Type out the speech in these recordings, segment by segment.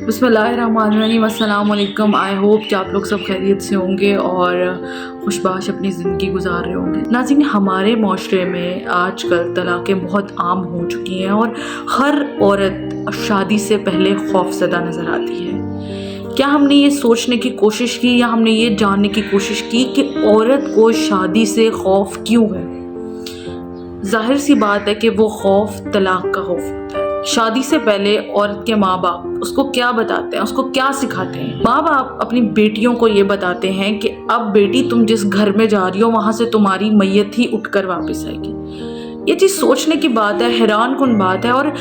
बिस्मिल्लाहिर्रहमानिर्रहीम, अस्सलाम वालेकुम। आई होप कि आप लोग सब खैरियत से होंगे और खुशबाश अपनी ज़िंदगी गुजार रहे होंगे। नाज़रीन, हमारे माशरे में आजकल तलाक़ें बहुत आम हो चुकी हैं और हर औरत शादी से पहले खौफज़दा नज़र आती है। क्या हमने ये सोचने की कोशिश की या हमने ये जानने की कोशिश की कि औरत को शादी से खौफ क्यों है? ज़ाहिर सी बात है कि वो खौफ तलाक़ का खौफ होता है। शादी से पहले औरत के माँ बाप उसको क्या बताते हैं, उसको क्या सिखाते हैं? माँ बाप अपनी बेटियों को ये बताते हैं कि अब बेटी तुम जिस घर में जा रही हो वहाँ से तुम्हारी मैयत ही उठकर वापस आएगी। ये चीज़ सोचने की बात है, हैरान कुन बात है। और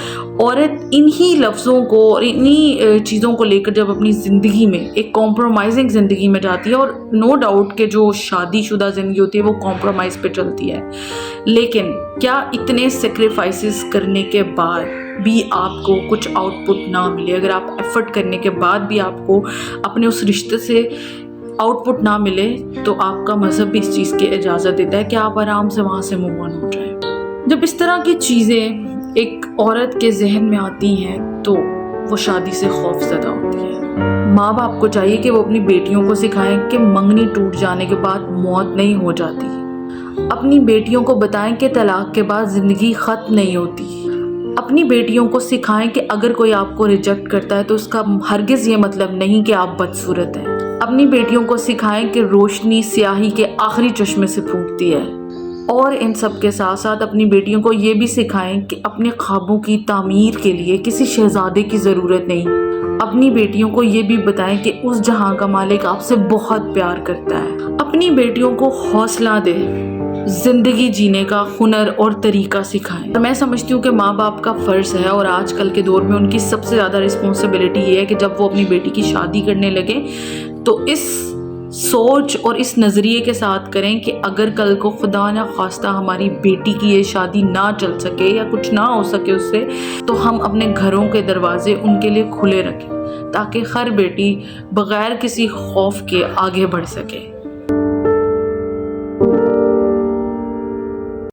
औरत इन्हीं लफ्ज़ों को और इन्हीं चीज़ों को लेकर जब अपनी ज़िंदगी में एक कॉम्प्रोमाइजिंग ज़िंदगी में जाती है, और नो डाउट कि जो शादीशुदा ज़िंदगी होती है वो कॉम्प्रोमाइज़ पे चलती है, लेकिन क्या इतने सेक्रीफाइसेस करने के बाद भी आपको कुछ आउटपुट ना मिले, अगर आप एफर्ट करने के बाद भी आपको अपने उस रिश्ते से आउटपुट ना मिले, तो आपका मज़हब भी इस चीज़ की इजाज़त देता है कि आप आराम से वहाँ से मूव ऑन हो जाए। जब इस तरह की चीज़ें एक औरत के जहन में आती हैं तो वो शादी से खौफज़दा होती है। माँ बाप को चाहिए कि वो अपनी बेटियों को सिखाएं कि मंगनी टूट जाने के बाद मौत नहीं हो जाती। अपनी बेटियों को बताएं कि तलाक के बाद ज़िंदगी ख़त्म नहीं होती। अपनी बेटियों को सिखाएं कि अगर कोई आपको रिजेक्ट करता है तो उसका हरगिज़ ये मतलब नहीं कि आप बदसूरत हैं। अपनी बेटियों को सिखाएं कि रोशनी स्याही के आखिरी चश्मे से फूटती है। और इन सब के साथ साथ अपनी बेटियों को ये भी सिखाएं कि अपने ख्वाबों की तामीर के लिए किसी शहजादे की ज़रूरत नहीं। अपनी बेटियों को ये भी बताएं कि उस जहां का मालिक आपसे बहुत प्यार करता है। अपनी बेटियों को हौसला दें, ज़िंदगी जीने का हुनर और तरीका सिखाएं। मैं समझती हूँ कि माँ बाप का फ़र्ज़ है, और आजकल के दौर में उनकी सबसे ज़्यादा रिस्पॉन्सिबिलिटी ये है कि जब वो अपनी बेटी की शादी करने लगे तो इस सोच और इस नज़रिए के साथ करें कि अगर कल को खुदा न खास्ता हमारी बेटी की ये शादी ना चल सके या कुछ ना हो सके उससे, तो हम अपने घरों के दरवाजे उनके लिए खुले रखें ताकि हर बेटी बग़ैर किसी खौफ के आगे बढ़ सके।